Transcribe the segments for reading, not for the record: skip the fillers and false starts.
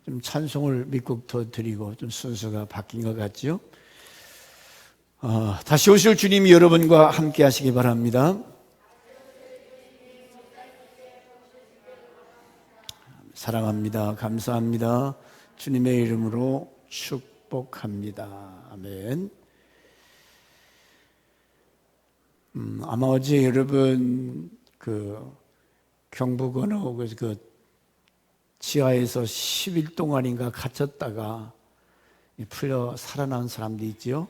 좀 찬송을 몇 곡 더 드리고 좀 순서가 바뀐 것 같죠? 다시 오실 주님이 여러분과 함께 하시기 바랍니다. 사랑합니다. 감사합니다. 주님의 이름으로 축복합니다. 아멘. 아마 어제 여러분 경북 어느 지하에서 10일 동안인가 갇혔다가 풀려 살아난 사람도 있죠.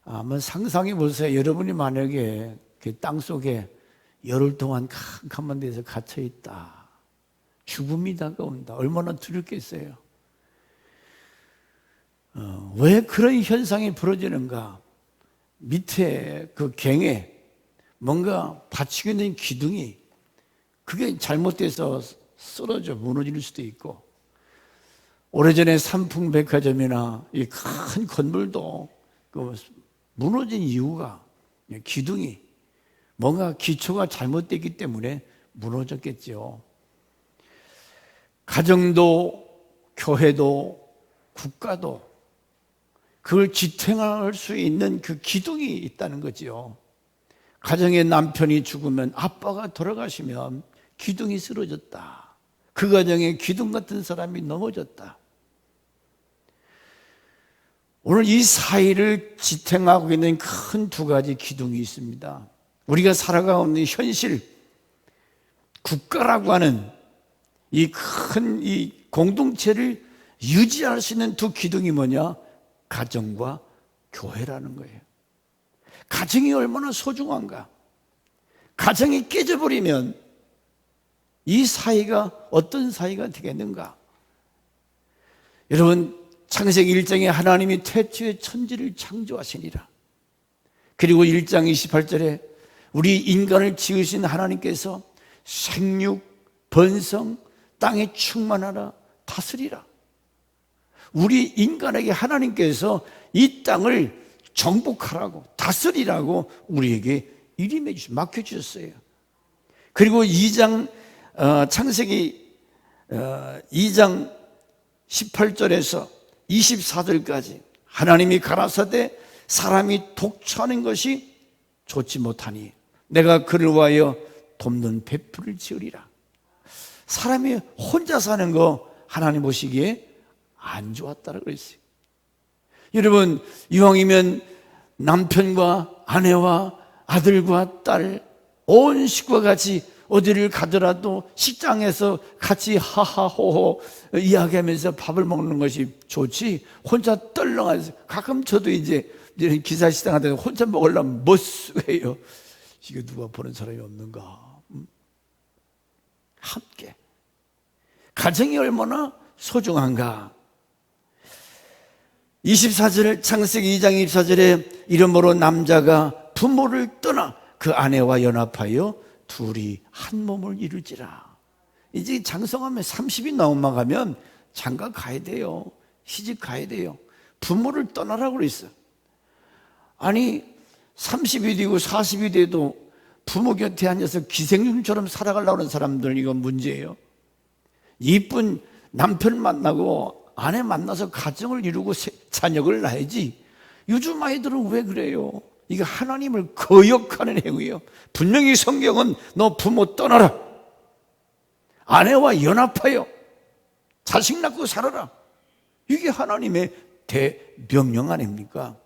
한번 상상해 보세요. 여러분이 만약에 땅 속에 열흘 동안 캄캄한 데서 갇혀 있다. 죽음이 다가온다. 얼마나 두렵겠어요. 왜 그런 현상이 벌어지는가? 밑에 그 갱에 뭔가 받치고 있는 기둥이 그게 잘못돼서 쓰러져 무너질 수도 있고, 오래전에 삼풍백화점이나 이 큰 건물도 무너진 이유가 기둥이 뭔가 기초가 잘못됐기 때문에 무너졌겠죠. 가정도 교회도 국가도 그걸 지탱할 수 있는 그 기둥이 있다는 거죠. 가정에 남편이 죽으면, 아빠가 돌아가시면 기둥이 쓰러졌다. 그 가정에 기둥 같은 사람이 넘어졌다. 오늘 이 사이를 지탱하고 있는 큰 두 가지 기둥이 있습니다. 우리가 살아가고 있는 현실, 국가라고 하는 이 큰 공동체를 유지할 수 있는 두 기둥이 뭐냐? 가정과 교회라는 거예요. 가정이 얼마나 소중한가? 가정이 깨져버리면 이 사이가 어떤 사이가 되겠는가? 여러분, 창세기 1장에 하나님이 태초에 천지를 창조하시니라. 그리고 1장 28절에 우리 인간을 지으신 하나님께서 생육, 번성, 땅에 충만하라, 다스리라. 우리 인간에게 하나님께서 이 땅을 정복하라고, 다스리라고 우리에게 일임해 주셨어요. 맡겨주셨어요. 그리고 창세기 2장 18절에서 24절까지 하나님이 가라사대 사람이 독처하는 것이 좋지 못하니 내가 그를 위하여 돕는 벳풀을 지으리라. 사람이 혼자 사는 거 하나님 보시기에 안 좋았다고 그랬어요. 여러분, 이왕이면 남편과 아내와 아들과 딸, 온 식구와 같이 어디를 가더라도 식장에서 같이 하하호호 이야기하면서 밥을 먹는 것이 좋지, 혼자 떨렁하면서, 가끔 저도 이제 기사 식당한테 혼자 먹으려면 멋스해요. 이게 누가 보는 사람이 없는가? 함께 가정이 얼마나 소중한가? 24절, 창세기 2장 24절에 이러므로 남자가 부모를 떠나 그 아내와 연합하여 둘이 한 몸을 이룰지라. 이제 장성하면 30이 넘어가면 장가 가야 돼요. 시집 가야 돼요. 부모를 떠나라고 그랬어. 아니 30이 되고 40이 돼도 부모 곁에 앉아서 기생충처럼 살아가려고 하는 사람들, 이건 문제예요. 이쁜 남편 만나고 아내 만나서 가정을 이루고 자녀를 낳아야지. 요즘 아이들은 왜 그래요? 이게 하나님을 거역하는 행위예요. 분명히 성경은 너 부모 떠나라, 아내와 연합하여 자식 낳고 살아라, 이게 하나님의 대명령 아닙니까?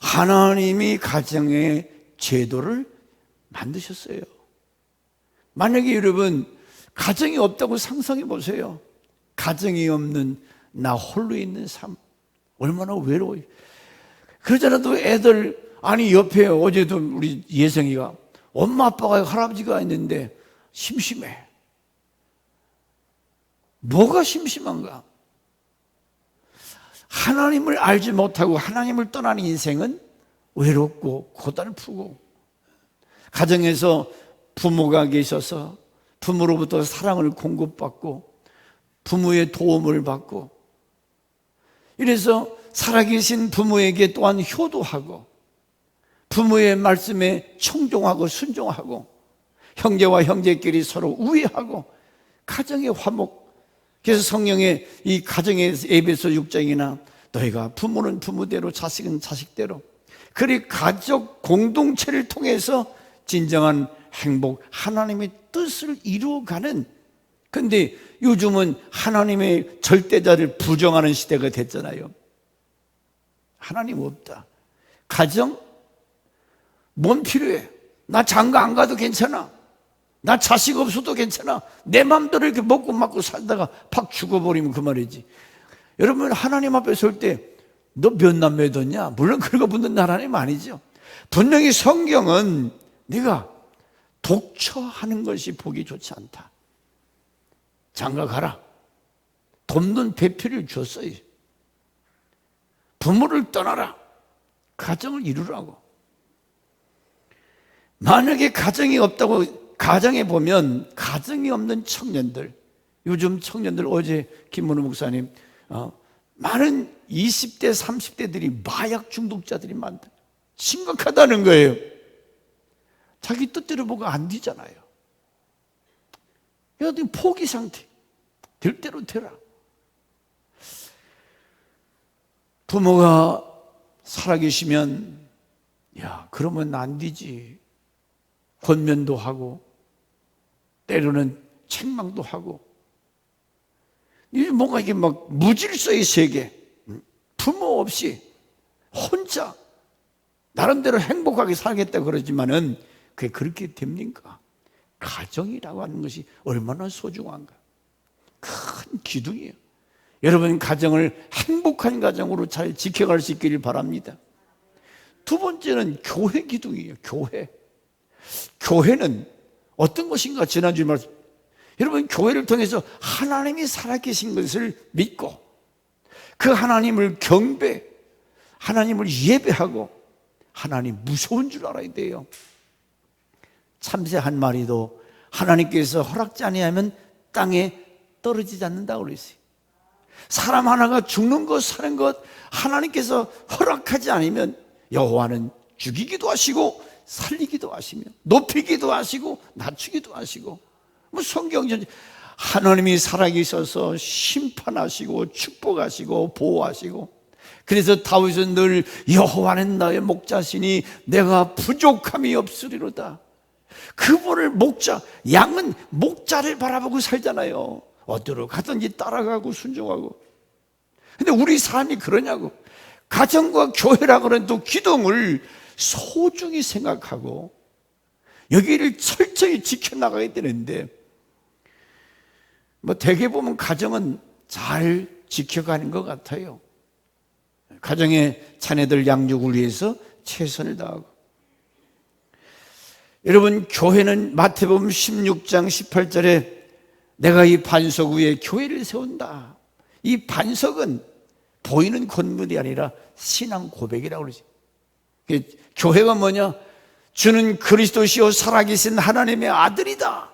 하나님이 가정의 제도를 만드셨어요. 만약에 여러분 가정이 없다고 상상해 보세요. 가정이 없는 나 홀로 있는 삶, 얼마나 외로워요. 그러잖아도 애들, 아니 옆에 어제도 우리 예성이가 엄마 아빠가 할아버지가 있는데 심심해. 뭐가 심심한가? 하나님을 알지 못하고 하나님을 떠나는 인생은 외롭고 고달프고, 가정에서 부모가 계셔서 부모로부터 사랑을 공급받고 부모의 도움을 받고, 이래서 살아계신 부모에게 또한 효도하고 부모의 말씀에 청종하고 순종하고, 형제와 형제끼리 서로 우애하고 가정의 화목. 그래서 성령의 이 가정의 에베소 6장이나 너희가 부모는 부모대로 자식은 자식대로, 그리 가족 공동체를 통해서 진정한 행복, 하나님의 뜻을 이루어가는. 근데 요즘은 하나님의 절대자를 부정하는 시대가 됐잖아요. 하나님 없다. 가정? 뭔 필요해? 나 장가 안 가도 괜찮아. 나 자식 없어도 괜찮아. 내 맘대로 이렇게 먹고 맞고 살다가 팍 죽어버리면 그 말이지. 여러분, 하나님 앞에 설 때 너 몇 남매 뒀냐? 물론 그런 묻는 하나님 아니죠. 분명히 성경은 네가 독처하는 것이 보기 좋지 않다. 장가 가라. 돕는 배필을 줬어요. 부모를 떠나라. 가정을 이루라고. 만약에 가정이 없다고 가정에 보면 가정이 없는 청년들, 요즘 청년들, 어제 김문호 목사님 많은 20대 30대들이 마약 중독자들이 많다. 심각하다는 거예요. 자기 뜻대로 뭐가 안 되잖아요. 여하튼 포기 상태. 될 대로 되라. 부모가 살아계시면 야, 그러면 안 되지. 권면도 하고 때로는 책망도 하고, 이게 뭔가 이게 막 무질서의 세계, 부모 없이 혼자 나름대로 행복하게 살겠다 그러지만은 그게 그렇게 됩니까? 가정이라고 하는 것이 얼마나 소중한가. 큰 기둥이에요. 여러분, 가정을 행복한 가정으로 잘 지켜갈 수 있기를 바랍니다. 두 번째는 교회 기둥이에요. 교회는 어떤 것인가? 지난주에 말씀, 여러분, 교회를 통해서 하나님이 살아계신 것을 믿고 그 하나님을 경배, 하나님을 예배하고, 하나님 무서운 줄 알아야 돼요. 참새 한 마리도 하나님께서 허락지 아니하면 땅에 떨어지지 않는다고 그랬어요. 사람 하나가 죽는 것, 사는 것 하나님께서 허락하지 않으면 여호와는 죽이기도 하시고 살리기도 하시며 높이기도 하시고 낮추기도 하시고, 뭐 성경전 하나님이 살아계셔서 심판하시고 축복하시고 보호하시고. 그래서 다윗은 늘 여호와는 나의 목자시니 내가 부족함이 없으리로다. 그분을 목자, 양은 목자를 바라보고 살잖아요. 어디로 가든지 따라가고 순종하고. 근데 우리 삶이 그러냐고. 가정과 교회라고 하는 또 기둥을 소중히 생각하고 여기를 철저히 지켜나가야 되는데, 뭐 대개 보면 가정은 잘 지켜가는 것 같아요. 가정의 자녀들 양육을 위해서 최선을 다하고. 여러분, 교회는 마태복음 16장 18절에 내가 이 반석 위에 교회를 세운다. 이 반석은 보이는 건물이 아니라 신앙 고백이라고 그러지. 교회가 뭐냐? 주는 그리스도시요 살아계신 하나님의 아들이다.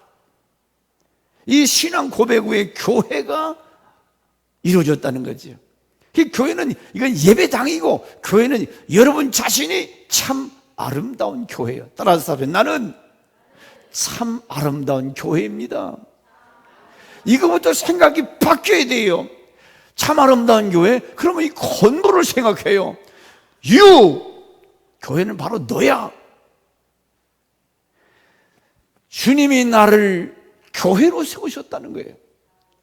이 신앙 고백 위에 교회가 이루어졌다는 거죠. 교회는 이건 예배당이고, 교회는 여러분 자신이 참 아름다운 교회예요. 따라서 나는 참 아름다운 교회입니다. 이거부터 생각이 바뀌어야 돼요. 참 아름다운 교회? 그러면 이 건물을 생각해요. 교회는 바로 너야. 주님이 나를 교회로 세우셨다는 거예요.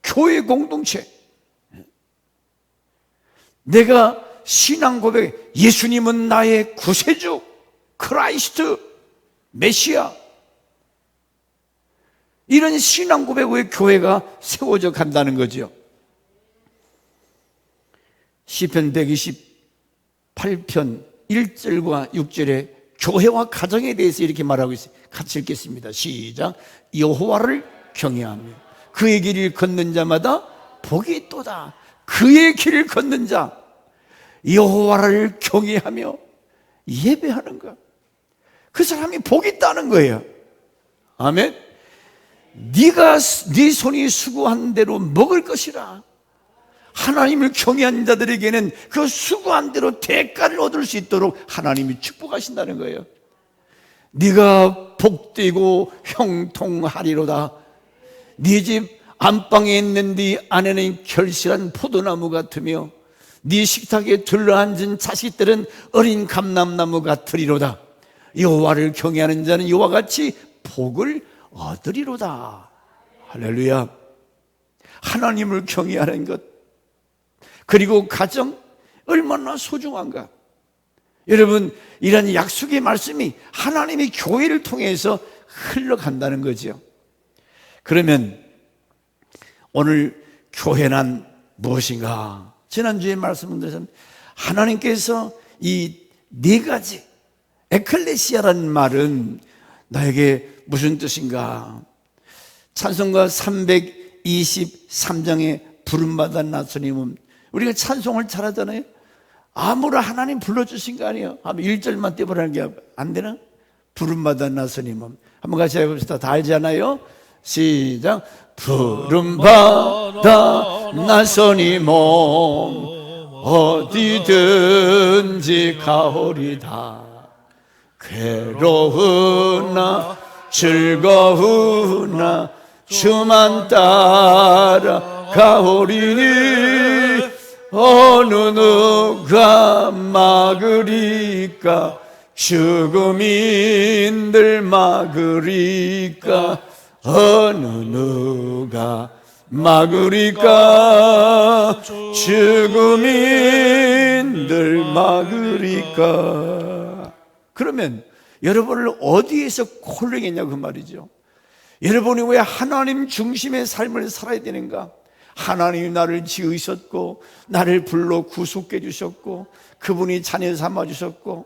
교회 공동체. 내가 신앙 고백, 예수님은 나의 구세주, 크라이스트, 메시아, 이런 신앙 고백 후에 교회가 세워져 간다는 거죠. 시편 128편 1절과 6절에 교회와 가정에 대해서 이렇게 말하고 있어요. 같이 읽겠습니다. 시작. 여호와를 경외하며 그의 길을 걷는 자마다 복이 있도다. 그의 길을 걷는 자, 여호와를 경외하며 예배하는 것, 그 사람이 복이 있다는 거예요. 아멘. 네 손이 수고한 대로 먹을 것이라. 하나님을 경외하는 자들에게는 그 수고한 대로 대가를 얻을 수 있도록 하나님이 축복하신다는 거예요. 네가 복되고 형통하리로다. 네 집 안방에 있는 네 아내는 결실한 포도나무 같으며 네 식탁에 둘러앉은 자식들은 어린 감람나무 같으리로다. 여호와를 경외하는 자는 이와 같이 복을 얻으리로다. 할렐루야. 하나님을 경외하는 것, 그리고 가정 얼마나 소중한가. 여러분, 이런 약속의 말씀이 하나님의 교회를 통해서 흘러간다는 거죠. 그러면 오늘 교회란 무엇인가? 지난주에 말씀을 드렸습니다. 하나님께서 이 네 가지, 에클레시아라는 말은 나에게 무슨 뜻인가? 찬송가 323장에 부름받은 나소님은, 우리가 찬송을 잘하잖아요. 아무나 하나님 불러주신 거 아니에요. 한번 1절만 떼보라는 게 안 되나? 부름받은 나소님은. 한번 같이 해봅시다. 다 알잖아요. 시작. 부름받아 나서니 몸 어디든지 가오리다. 괴로우나 즐거우나 주만 따라 가오리니 어느 누가 막으리까? 죽음인들 막으리까? 어느 누가 막으리까? 죽음인들 막으리까? 그러면 여러분을 어디에서 콜링했냐 그 말이죠. 여러분이 왜 하나님 중심의 삶을 살아야 되는가? 하나님이 나를 지으셨고 나를 불러 구속해 주셨고 그분이 자녀 삼아 주셨고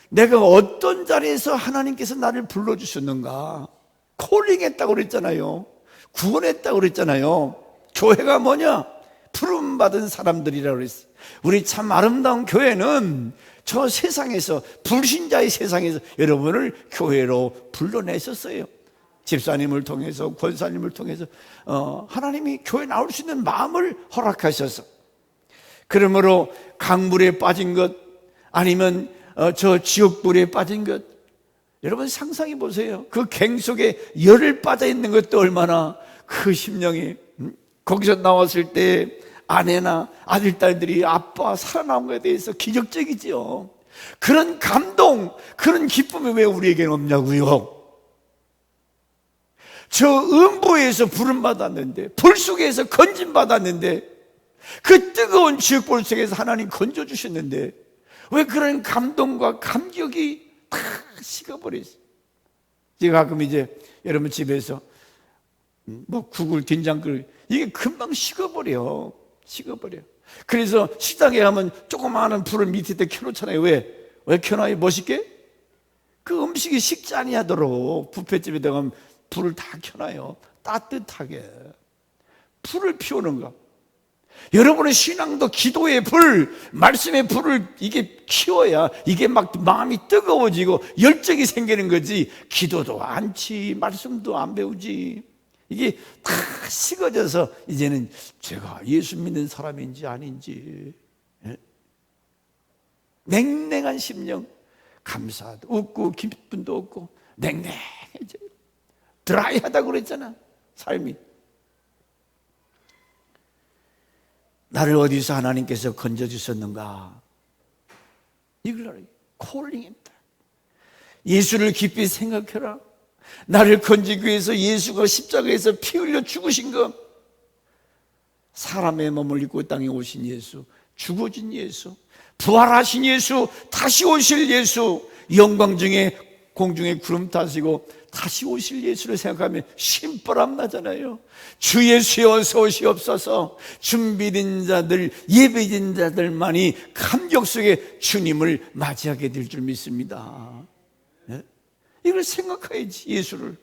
내가 어떤 자리에서 하나님께서 나를 불러주셨는가? 콜링했다고 그랬잖아요. 구원했다고 그랬잖아요. 교회가 뭐냐? 부름받은 사람들이라고 그랬어요. 우리 참 아름다운 교회는 저 세상에서, 불신자의 세상에서 여러분을 교회로 불러내셨어요. 집사님을 통해서, 권사님을 통해서 하나님이 교회 나올 수 있는 마음을 허락하셔서, 그러므로 강물에 빠진 것 아니면 저 지옥불에 빠진 것, 여러분 상상해 보세요. 그 갱 속에 열을 빠져 있는 것도 얼마나 그 심령이, 거기서 나왔을 때 아내나 아들, 딸들이 아빠 살아나온 것에 대해서 기적적이지요. 그런 감동, 그런 기쁨이 왜 우리에게는 없냐고요. 저 음부에서 부름받았는데, 불 속에서 건짐받았는데, 그 뜨거운 지옥불 속에서 하나님 건져주셨는데 왜 그런 감동과 감격이 다 식어버렸어요. 제가 가끔 이제 여러분 집에서 뭐 국을 된장끓, 이게 금방 식어버려. 그래서 식당에 가면 조그마한 불을 밑에 켜놓잖아요. 왜 켜놔요? 멋있게? 그 음식이 식지 아니하도록 뷔페집에 가면 불을 다 켜놔요. 따뜻하게 불을 피우는 거. 여러분의 신앙도 기도의 불, 말씀의 불을 이게 키워야 이게 막 마음이 뜨거워지고 열정이 생기는 거지. 기도도 안 치, 말씀도 안 배우지. 이게 다 식어져서 이제는 제가 예수 믿는 사람인지 아닌지, 냉랭한 심령, 감사도 없고 기쁨도 없고 냉랭해져. 드라이하다고 그랬잖아, 삶이. 나를 어디서 하나님께서 건져주셨는가? 이걸 콜링입니다. 예수를 깊이 생각해라. 나를 건지기 위해서 예수가 십자가에서 피 흘려 죽으신 것, 사람의 몸을 입고 땅에 오신 예수, 죽어진 예수, 부활하신 예수, 다시 오실 예수, 영광 중에 공중에 구름 타시고 다시 오실 예수를 생각하면 신바람 나잖아요. 주 예수여 어서 오시옵소서. 준비된 자들, 예배된 자들만이 감격 속에 주님을 맞이하게 될 줄 믿습니다. 네? 이걸 생각해야지. 예수를,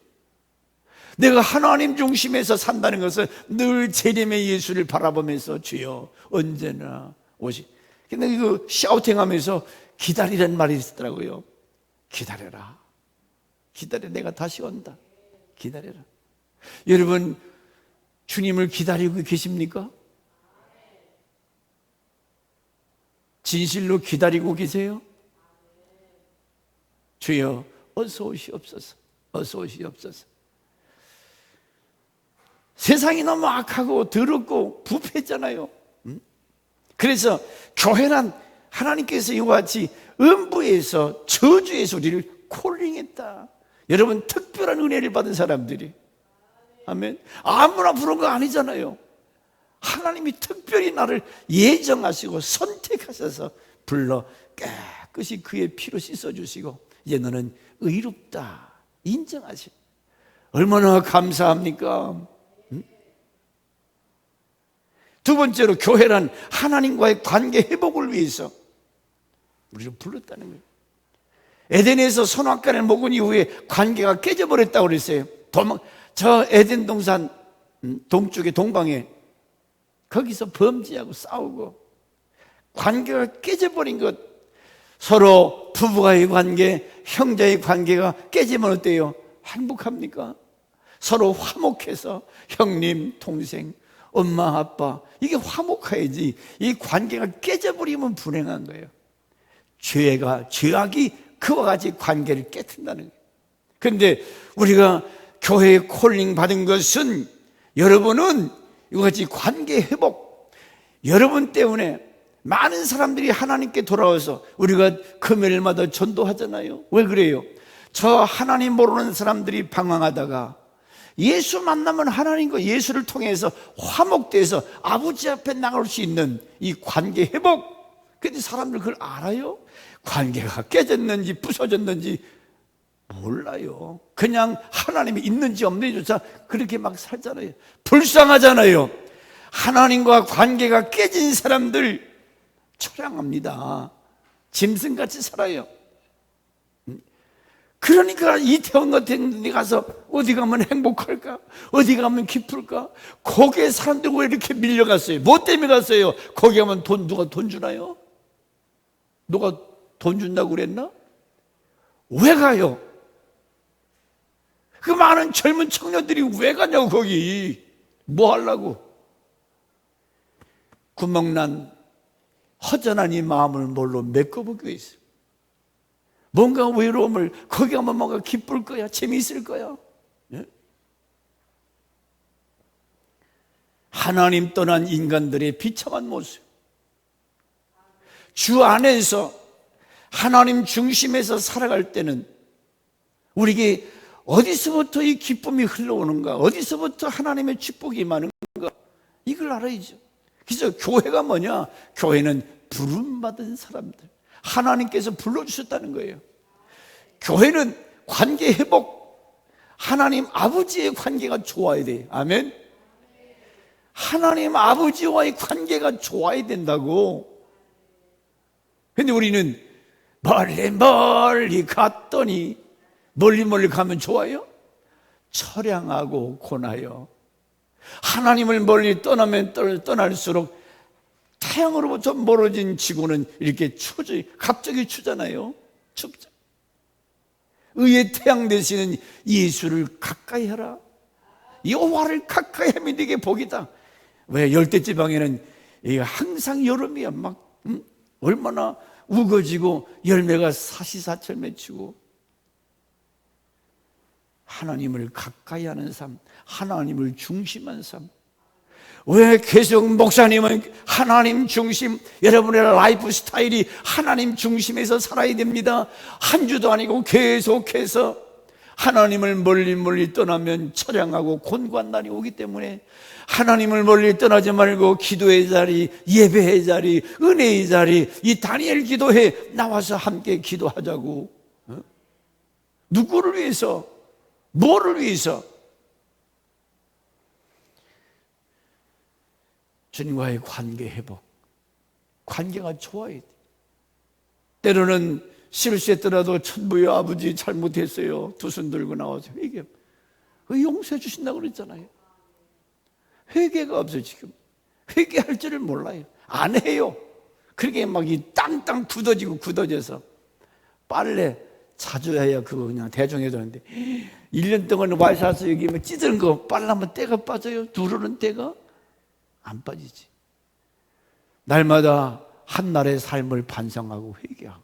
내가 하나님 중심에서 산다는 것은 늘 재림의 예수를 바라보면서 주여 언제나 오시. 근데 이거 샤우팅하면서 기다리라는 말이 있더라고요. 기다려라. 기다려, 내가 다시 온다. 기다려라. 여러분, 주님을 기다리고 계십니까? 진실로 기다리고 계세요? 주여 어서 오시옵소서. 어서 오시옵소서. 세상이 너무 악하고 더럽고 부패했잖아요. 그래서 교회란 하나님께서 이와 같이 음부에서 저주에서 우리를 콜링했다. 여러분, 특별한 은혜를 받은 사람들이, 아멘. 아무나 부른 거 아니잖아요. 하나님이 특별히 나를 예정하시고 선택하셔서 불러 깨끗이 그의 피로 씻어주시고 이제 너는 의롭다 인정하시. 얼마나 감사합니까? 두 번째로, 교회란 하나님과의 관계 회복을 위해서 우리를 불렀다는 거예요. 에덴에서 선악과를 먹은 이후에 관계가 깨져버렸다고 그랬어요. 저 에덴 동산 동쪽에 동방에 거기서 범죄하고 싸우고 관계가 깨져버린 것. 서로 부부와의 관계, 형제의 관계가 깨지면 어때요? 행복합니까? 서로 화목해서 형님, 동생, 엄마, 아빠, 이게 화목해야지. 이 관계가 깨져버리면 불행한 거예요. 죄악이 그와 같이 관계를 깨트린다는 거예요. 그런데 우리가 교회에 콜링 받은 것은, 여러분은 이와 같이 관계 회복, 여러분 때문에 많은 사람들이 하나님께 돌아와서 우리가 금요일마다 전도하잖아요. 왜 그래요? 저 하나님 모르는 사람들이 방황하다가 예수 만나면 하나님과 예수를 통해서 화목돼서 아버지 앞에 나갈 수 있는 이 관계 회복. 근데 사람들 그걸 알아요? 관계가 깨졌는지 부서졌는지 몰라요. 그냥 하나님이 있는지 없는지조차 그렇게 막 살잖아요. 불쌍하잖아요. 하나님과 관계가 깨진 사람들 초량합니다. 짐승같이 살아요. 그러니까 이태원 같은 데 가서 어디 가면 행복할까? 어디 가면 기쁠까? 거기에 사람들 왜 이렇게 밀려갔어요? 뭐 때문에 갔어요? 거기 가면 누가 돈 주나요? 누가 돈 준다고 그랬나? 왜 가요? 그 많은 젊은 청년들이 왜 가냐고. 거기 뭐 하려고? 구멍난 허전한 이 마음을 뭘로 메꿔보고 있어요. 뭔가 외로움을, 거기 가면 뭔가 기쁠 거야, 재미있을 거야. 예? 하나님 떠난 인간들의 비참한 모습. 주 안에서 하나님 중심에서 살아갈 때는 우리에게 어디서부터 이 기쁨이 흘러오는가, 어디서부터 하나님의 축복이 임하는가, 이걸 알아야죠. 그래서 교회가 뭐냐? 교회는 부름받은 사람들, 하나님께서 불러주셨다는 거예요. 교회는 관계 회복, 하나님 아버지의 관계가 좋아야 돼요. 아멘. 하나님 아버지와의 관계가 좋아야 된다고. 근데 우리는 멀리 멀리 갔더니, 멀리 멀리 가면 좋아요? 처량하고 고나요. 하나님을 멀리 떠나면 떠날수록 태양으로부터 멀어진 지구는 이렇게 갑자기 추잖아요. 춥죠. 의의 태양 되시는 예수를 가까이 하라. 여호와를 가까이 하면 네게 복이다. 왜? 열대지방에는 항상 여름이야. 막 얼마나 우거지고 열매가 사시사철 맺히고. 하나님을 가까이 하는 삶, 하나님을 중심한 삶. 왜 계속 목사님은 하나님 중심, 여러분의 라이프 스타일이 하나님 중심에서 살아야 됩니다. 한 주도 아니고 계속해서 하나님을 멀리 멀리 떠나면 처량하고 곤고한 날이 오기 때문에 하나님을 멀리 떠나지 말고 기도의 자리, 예배의 자리, 은혜의 자리, 이 다니엘 기도회 나와서 함께 기도하자고. 누구를 위해서? 뭐를 위해서? 주님과의 관계 회복, 관계가 좋아야 돼. 때로는 실수했더라도 천부의 아버지 잘못했어요, 두 손 들고 나와서 회개, 용서해 주신다고 그랬잖아요. 회개가 없어요. 지금 회개할 줄을 몰라요. 안 해요. 그렇게 막 이 땅땅 굳어져서 빨래 자주 해야 그거 그냥 대충 해두는데 1년 동안 와이셔츠 여기 뭐 찢은 거 빨라면 때가 빠져요? 누르는 때가 안 빠지지. 날마다 한날의 삶을 반성하고 회개하고.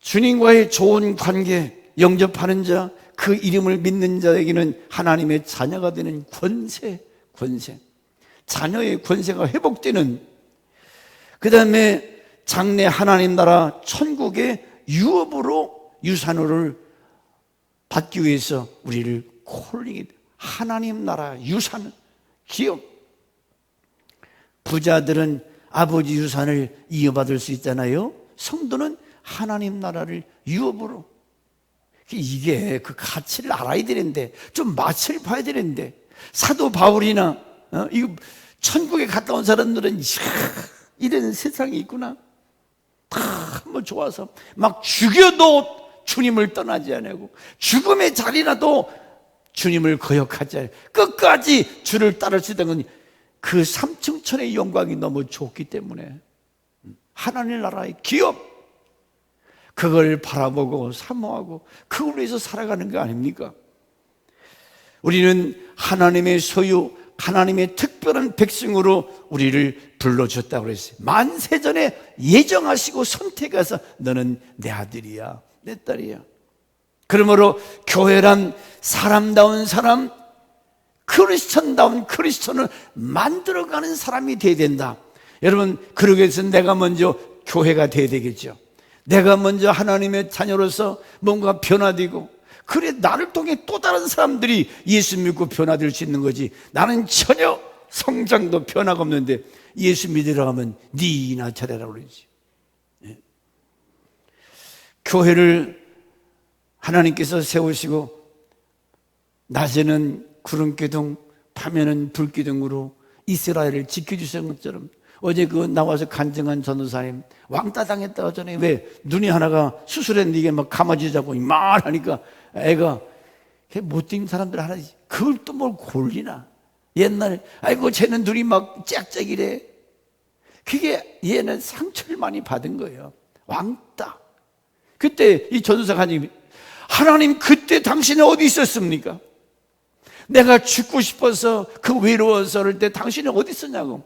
주님과의 좋은 관계, 영접하는 자, 그 이름을 믿는 자에게는 하나님의 자녀가 되는 권세, 자녀의 권세가 회복되는, 그 다음에 장래 하나님 나라 천국의 유업으로, 유산으로 받기 위해서 우리를 콜링이, 하나님 나라 유산, 기업. 부자들은 아버지 유산을 이어받을 수 있잖아요. 성도는 하나님 나라를 유업으로. 이게 그 가치를 알아야 되는데, 좀 맛을 봐야 되는데, 사도 바울이나 이거 천국에 갔다 온 사람들은 이런 세상이 있구나. 다 한번 좋아서 막 죽여도 주님을 떠나지 않고, 죽음의 자리라도 주님을 거역하지 않고 끝까지 주를 따를 수 있다는 건 그 삼층천의 영광이 너무 좋기 때문에 하나님 나라의 기업, 그걸 바라보고 사모하고 그걸 위해서 살아가는 거 아닙니까? 우리는 하나님의 소유, 하나님의 특별한 백성으로 우리를 불러줬다고 그랬어요. 만세전에 예정하시고 선택해서 너는 내 아들이야, 내 딸이야. 그러므로 교회란 사람다운 사람, 크리스천다운 크리스천을 만들어가는 사람이 돼야 된다. 여러분, 그러기 위해서 내가 먼저 교회가 돼야 되겠죠. 내가 먼저 하나님의 자녀로서 뭔가 변화되고, 그래 나를 통해 또 다른 사람들이 예수 믿고 변화될 수 있는 거지. 나는 전혀 성장도 변화가 없는데 예수 믿으라 하면 니나 잘해라 그러지. 예. 교회를 하나님께서 세우시고 낮에는 구름기둥, 밤에는 불기둥으로 이스라엘을 지켜주신 것처럼, 어제 그 나와서 간증한 전도사님 왕따 당했다고 하잖아요. 왜? 눈이 하나가 수술했는데 이게 막 감아지자고 말하니까 애가 못된 사람들 하나지. 그걸 또 뭘 골리나. 옛날에 아이고 쟤는 눈이 막 짝짝이래. 그게 얘는 상처를 많이 받은 거예요. 왕따. 그때 이 전도사가 하나님 그때 당신은 어디 있었습니까? 내가 죽고 싶어서 그 외로워서 그럴 때 당신은 어디 있었냐고.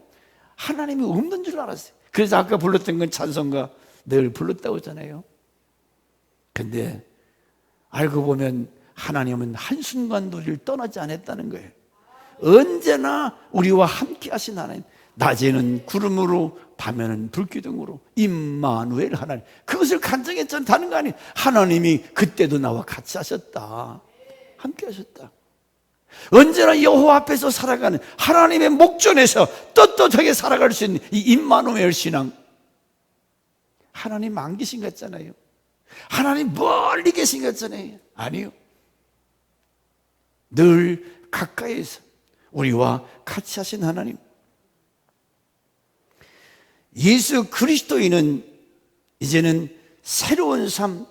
하나님이 없는 줄 알았어요. 그래서 아까 불렀던 건 찬송가 늘 불렀다고 하잖아요. 근데 알고 보면 하나님은 한순간도 우리를 떠나지 않았다는 거예요. 언제나 우리와 함께 하신 하나님. 낮에는 구름으로 밤에는 불기둥으로 임마누엘 하나님. 그것을 간증했다는 거 아니에요. 하나님이 그때도 나와 같이 하셨다, 함께 하셨다. 언제나 여호와 앞에서 살아가는 하나님의 목전에서 떳떳하게 살아갈 수 있는 이 임마누엘 신앙. 하나님 안 계신 것 같잖아요. 하나님 멀리 계신 것 같잖아요. 아니요, 늘 가까이에서 우리와 같이 하신 하나님. 예수 그리스도인은 이제는 새로운 삶,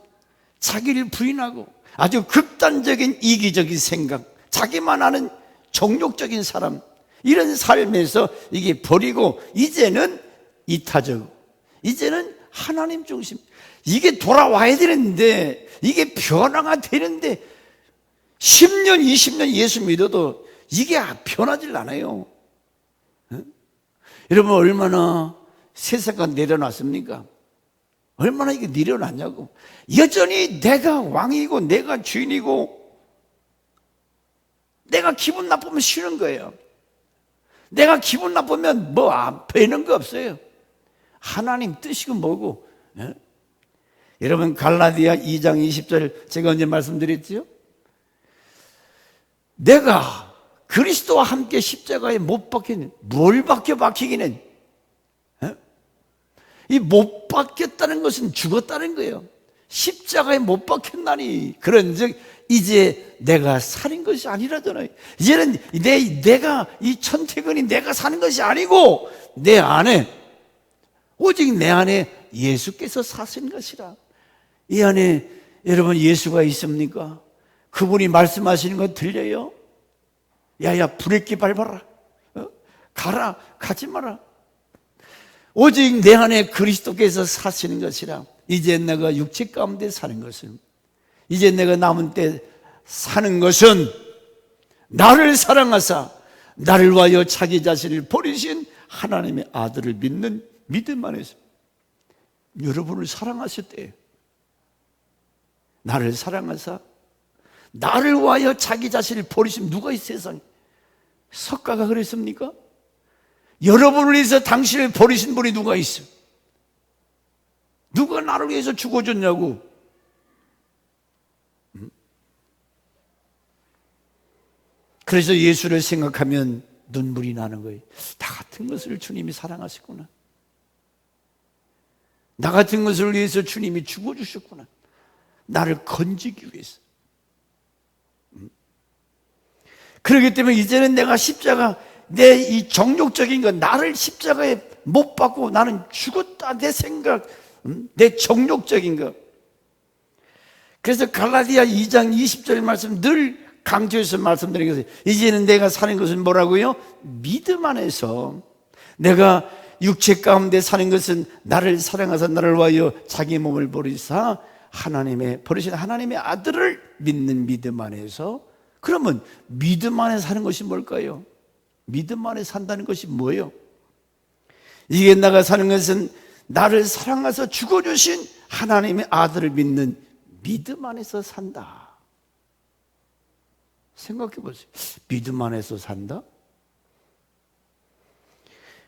자기를 부인하고 아주 극단적인 이기적인 생각, 자기만 아는 정욕적인 사람, 이런 삶에서 이게 버리고 이제는 이타적, 이제는 하나님 중심. 이게 돌아와야 되는데, 이게 변화가 되는데 10년 20년 예수 믿어도 이게 변하질 않아요. 여러분, 얼마나 세상가 내려놨습니까? 얼마나 이게 내려놨냐고. 여전히 내가 왕이고 내가 주인이고, 내가 기분 나쁘면 쉬는 거예요. 내가 기분 나쁘면 뭐 배는 거 없어요. 하나님 뜻이고 뭐고. 예? 여러분, 갈라디아 2장 20절 제가 언제 말씀드렸죠? 내가 그리스도와 함께 십자가에 못 박히는, 뭘 박히기는, 예? 이 못 박혔다는 것은 죽었다는 거예요. 십자가에 못 박혔나니 그런즉 이제 내가 사는 것이 아니라잖아요. 이제는 내가 이 천태근이 내가 사는 것이 아니고 내 안에, 오직 내 안에 예수께서 사신 것이라. 이 안에 여러분 예수가 있습니까? 그분이 말씀하시는 거 들려요? 야야 브레이크 밟아라, 가라, 가지 마라. 오직 내 안에 그리스도께서 사시는 것이라. 이제 내가 육체 가운데 사는 것은, 이제 내가 남은 때 사는 것은 나를 사랑하사 나를 위하여 자기 자신을 버리신 하나님의 아들을 믿는 믿음 안에서 여러분을 사랑하셨대요. 나를 사랑하사 나를 위하여 자기 자신을 버리신 누가 이 세상에? 석가가 그랬습니까? 여러분을 위해서 당신을 버리신 분이 누가 있어? 누가 나를 위해서 죽어줬냐고? 그래서 예수를 생각하면 눈물이 나는 거예요. 나 같은 것을 주님이 사랑하셨구나. 나 같은 것을 위해서 주님이 죽어주셨구나. 나를 건지기 위해서. 그렇기 때문에 이제는 내가 십자가, 내 이 정욕적인 것, 나를 십자가에 못 박고 나는 죽었다, 내 생각, 내 정욕적인 것. 그래서 갈라디아 2장 20절 말씀 늘 강조해서 말씀드린 것은, 이제는 내가 사는 것은 뭐라고요? 믿음 안에서. 내가 육체 가운데 사는 것은 나를 사랑하사 나를 위하여 자기 몸을 버리사 버리신 하나님의 아들을 믿는 믿음 안에서. 그러면 믿음 안에 사는 것이 뭘까요? 믿음 안에 산다는 것이 뭐예요? 이게 내가 사는 것은 나를 사랑하사 죽어주신 하나님의 아들을 믿는 믿음 안에서 산다. 생각해 보세요. 믿음 안에서 산다?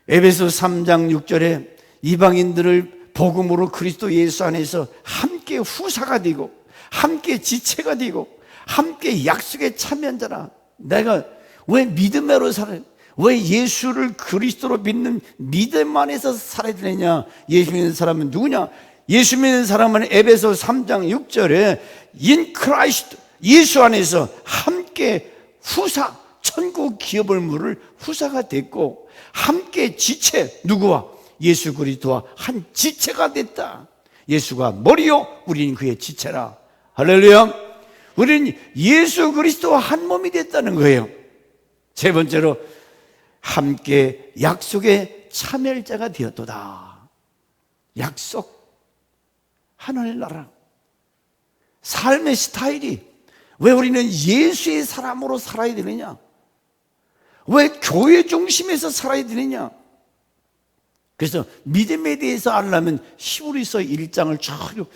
에베소 3장 6절에 이방인들을 복음으로 그리스도 예수 안에서 함께 후사가 되고 함께 지체가 되고 함께 약속에 참여한 자라. 내가 왜 믿음으로 살아요? 왜 예수를 그리스도로 믿는 믿음 안에서 살아야 되느냐? 예수 믿는 사람은 누구냐? 예수 믿는 사람은 에베소 3장 6절에 In Christ, 예수 안에서 함께 후사, 천국 기업을 물을 후사가 됐고 함께 지체, 누구와? 예수 그리스도와 한 지체가 됐다. 예수가 머리요, 우리는 그의 지체라. 할렐루야. 우리는 예수 그리스도와 한 몸이 됐다는 거예요. 세 번째로 함께 약속에 참여할 자가 되었도다. 약속, 하나님 나라. 삶의 스타일이 왜 우리는 예수의 사람으로 살아야 되느냐? 왜 교회 중심에서 살아야 되느냐? 그래서 믿음에 대해서 알려면 히브리서 1장을 쭉,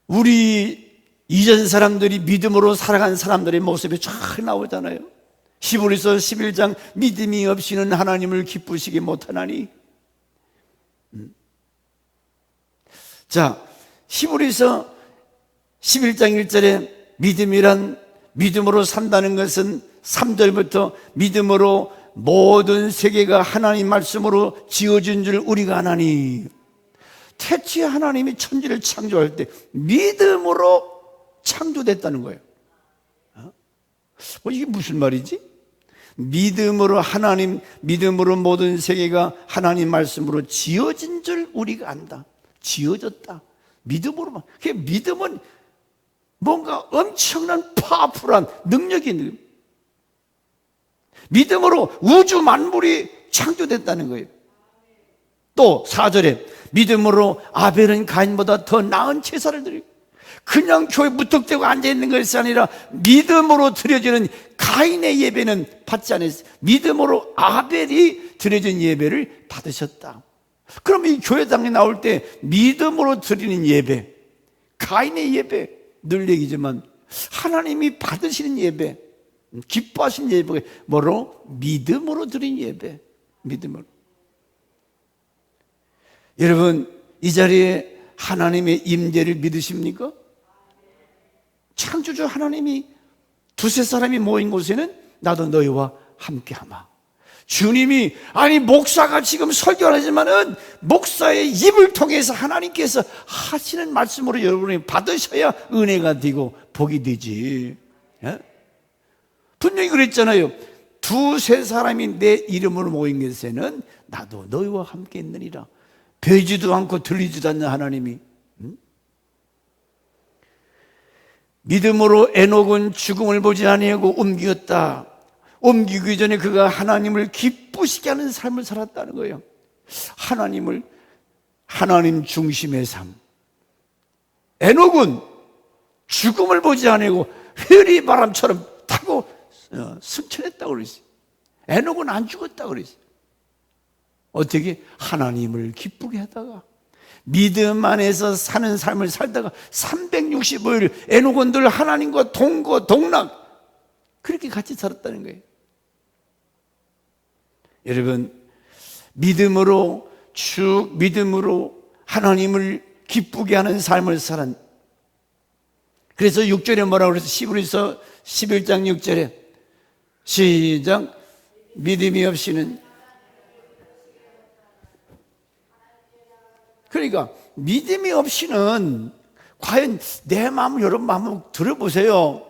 우리 이전 사람들이 믿음으로 살아간 사람들의 모습이 쫙 나오잖아요. 히브리서 11장 믿음이 없이는 하나님을 기쁘시게 못하나니. 자, 히브리서 11장 1절에 믿음으로 산다는 것은 3절부터 믿음으로 모든 세계가 하나님 말씀으로 지어진 줄 우리가 아나니. 태초에 하나님이 천지를 창조할 때 믿음으로 창조됐다는 거예요. 이게 무슨 말이지? 믿음으로 모든 세계가 하나님 말씀으로 지어진 줄 우리가 안다. 지어졌다. 믿음으로만. 믿음은 뭔가 엄청난 파워풀한 능력이 있는 거예요. 믿음으로 우주 만물이 창조됐다는 거예요. 또 4절에 믿음으로 아벨은 가인보다 더 나은 제사를 드리고, 그냥 교회 무턱대고 앉아있는 것이 아니라 믿음으로 드려지는 가인의 예배는 받지 않았어요. 믿음으로 아벨이 드려진 예배를 받으셨다. 그럼 이 교회당에 나올 때 믿음으로 드리는 예배, 가인의 예배, 늘 얘기지만 하나님이 받으시는 예배, 기뻐하시는 예배가 뭐로? 믿음으로 드린 예배. 믿음으로. 여러분, 이 자리에 하나님의 임재를 믿으십니까? 창조주 하나님이 두세 사람이 모인 곳에는 나도 너희와 함께하마. 주님이, 목사가 지금 설교를 하지만은 목사의 입을 통해서 하나님께서 하시는 말씀으로 여러분이 받으셔야 은혜가 되고 복이 되지. 예? 분명히 그랬잖아요. 두세 사람이 내 이름으로 모인 곳에는 나도 너희와 함께 있느니라. 뵈지도 않고 들리지도 않는 하나님이. 믿음으로 에녹은 죽음을 보지 아니하고 옮겼다. 옮기기 전에 그가 하나님을 기쁘시게 하는 삶을 살았다는 거예요. 하나님 중심의 삶. 에녹은 죽음을 보지 아니하고 회리바람처럼 타고 승천했다고 그랬어요. 에녹은 안 죽었다고 그랬어요. 어떻게? 하나님을 기쁘게 하다가 믿음 안에서 사는 삶을 살다가 365일 애노건들 하나님과 동거 동락 그렇게 같이 살았다는 거예요. 여러분, 믿음으로 쭉 믿음으로 하나님을 기쁘게 하는 삶을 살은. 그래서 6절에 뭐라고 그래서 히브리서 11장 6절에 시작. 믿음이 없이는, 그러니까 믿음이 없이는 과연 내 마음을 여러분 마음을 들어보세요.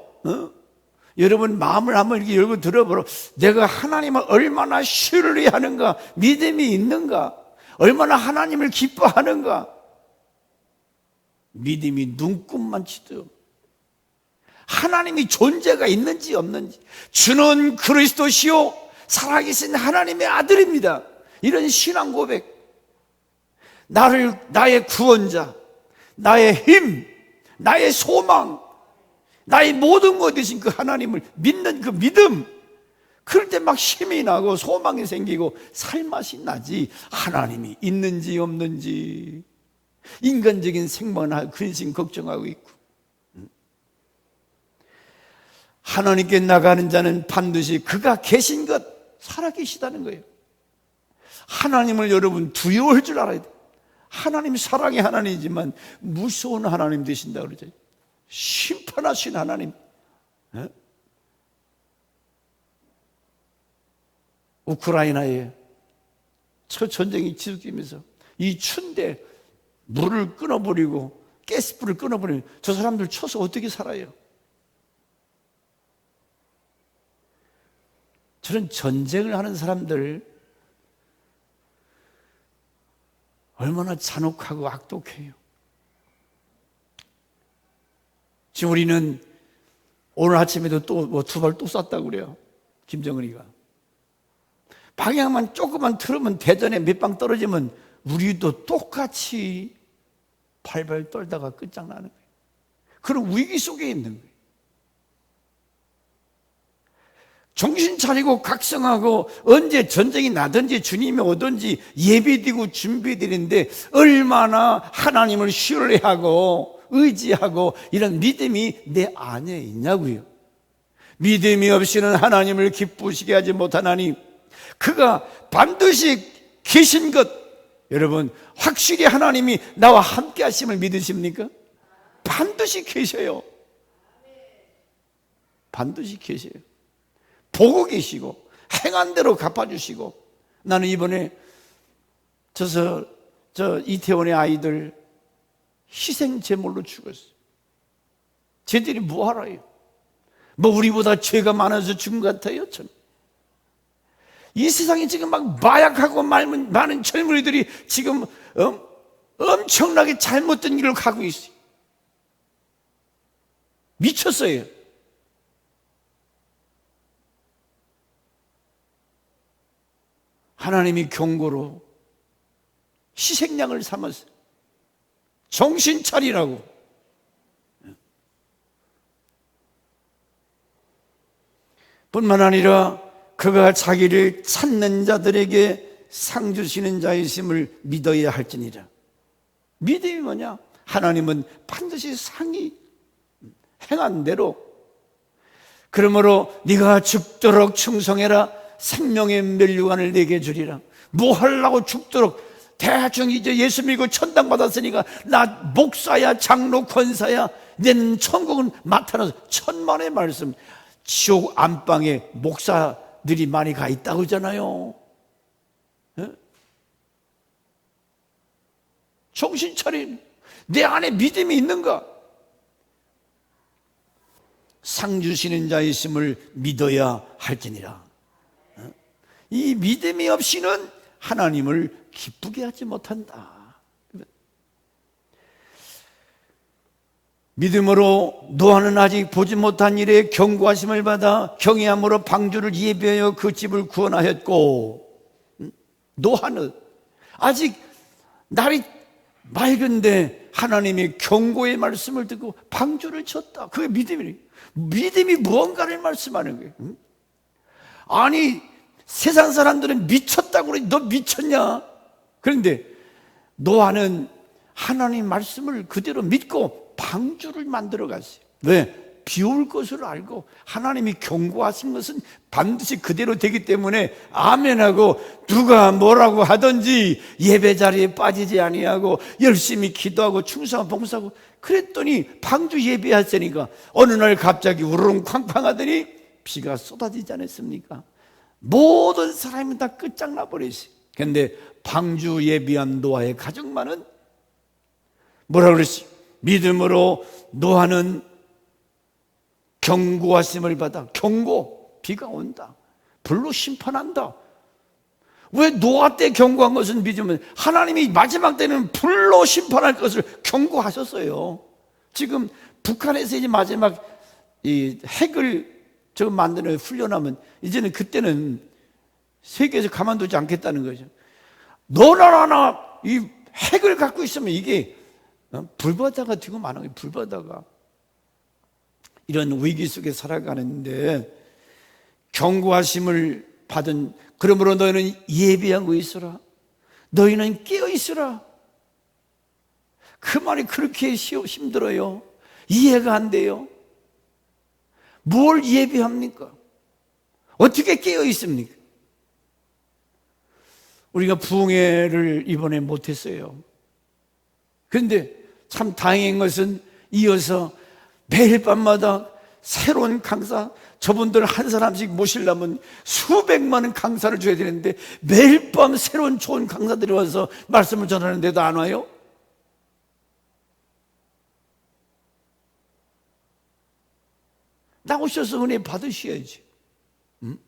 여러분 마음을 한번 이렇게 열고 들어보라. 내가 하나님을 얼마나 신뢰하는가, 믿음이 있는가, 얼마나 하나님을 기뻐하는가. 믿음이 눈곱만 치듯 하나님이 존재가 있는지 없는지, 주는 그리스도시요 살아계신 하나님의 아들입니다. 이런 신앙 고백, 나의 구원자, 나의 힘, 나의 소망, 나의 모든 것 되신 그 하나님을 믿는 그 믿음, 그럴 때 막 힘이 나고 소망이 생기고 살맛이 나지, 하나님이 있는지 없는지 인간적인 생각을 근심 걱정하고 있고. 하나님께 나가는 자는 반드시 그가 계신 것, 살아계시다는 거예요. 하나님을 여러분 두려워할 줄 알아야 돼요. 하나님 사랑의 하나님이지만 무서운 하나님 되신다 그러죠. 심판하신 하나님. 우크라이나에 저 전쟁이 지속되면서 이 추운데 물을 끊어버리고 가스불을 끊어버리면 저 사람들 쳐서 어떻게 살아요? 저런 전쟁을 하는 사람들 얼마나 잔혹하고 악독해요. 지금 우리는 오늘 아침에도 또 두 발 또 쐈다고 그래요. 김정은이가. 방향만 조금만 틀으면 대전에 몇 방 떨어지면 우리도 똑같이 발발 떨다가 끝장나는 거예요. 그런 위기 속에 있는 거예요. 정신 차리고 각성하고 언제 전쟁이 나든지 주님이 오든지 예비되고 준비되는데 얼마나 하나님을 신뢰하고 의지하고 이런 믿음이 내 안에 있냐고요. 믿음이 없이는 하나님을 기쁘시게 하지 못하나니 그가 반드시 계신 것. 여러분, 확실히 하나님이 나와 함께 하심을 믿으십니까? 반드시 계셔요. 반드시 계셔요. 보고 계시고 행한 대로 갚아주시고. 나는 이번에 저 이태원의 아이들 희생 제물로 죽었어요. 쟤들이 뭐 알아요? 뭐 우리보다 죄가 많아서 죽은 것 같아요? 참. 이 세상에 지금 막 마약하고 많은 젊은이들이 지금 엄청나게 잘못된 길을 가고 있어요. 미쳤어요. 하나님이 경고로 희생양을 삼았어요. 정신 차리라고. 뿐만 아니라 그가 자기를 찾는 자들에게 상 주시는 자이심을 믿어야 할지니라. 믿음이 뭐냐? 하나님은 반드시 상이 행한 대로. 그러므로 네가 죽도록 충성해라. 생명의 면류관을 내게 주리라. 뭐 하려고 죽도록 대충 이제 예수 믿고 천당 받았으니까 나 목사야 장로 권사야 내는 천국은 나타나서 천만의 말씀. 지옥 안방에 목사들이 많이 가 있다고 하잖아요. 정신 차린 내 안에 믿음이 있는가? 상 주시는 자이심을 믿어야 할지니라. 이 믿음이 없이는 하나님을 기쁘게 하지 못한다. 믿음으로 노아는 아직 보지 못한 일에 경고하심을 받아 경외함으로 방주를 예비하여 그 집을 구원하였고, 노아는 아직 날이 맑은데 하나님의 경고의 말씀을 듣고 방주를 쳤다. 그게 믿음이 무언가를 말씀하는 거예요. 아니 세상 사람들은 미쳤다고 그러지. 너 미쳤냐? 그런데 노아는 하나님 말씀을 그대로 믿고 방주를 만들어 갔어요. 왜? 비올 것을 알고 하나님이 경고하신 것은 반드시 그대로 되기 때문에 아멘하고 누가 뭐라고 하든지 예배 자리에 빠지지 아니하고 열심히 기도하고 충성하고 봉사하고 그랬더니 방주 예배했으니까 어느 날 갑자기 우르릉 쾅쾅 하더니 비가 쏟아지지 않았습니까? 모든 사람이 다 끝장나 버렸어요. 그런데 방주 예비한 노아의 가정만은 뭐라 그랬어요? 믿음으로 노아는 경고하심을 받아. 경고, 비가 온다, 불로 심판한다. 왜 노아 때 경고한 것은 믿으면 하나님이 마지막 때는 불로 심판할 것을 경고하셨어요. 지금 북한에서 이제 마지막 이 핵을 만드는 훈련하면 이제는 그때는 세계에서 가만두지 않겠다는 거죠. 너나 이 핵을 갖고 있으면 이게 불바다가 되고 마는 거예요. 불바다가. 이런 위기 속에 살아가는데 경고하심을 받은, 그러므로 너희는 예비하고 있으라, 너희는 깨어 있으라. 그 말이 그렇게 힘들어요. 이해가 안 돼요. 뭘 예비합니까? 어떻게 깨어 있습니까? 우리가 부흥회를 이번에 못했어요. 그런데 참 다행인 것은 이어서 매일 밤마다 새로운 강사, 저분들 한 사람씩 모시려면 수백만 강사를 줘야 되는데 매일 밤 새로운 좋은 강사들이 와서 말씀을 전하는데도 안 와요? 나오셔서 은혜 받으셔야지. 응?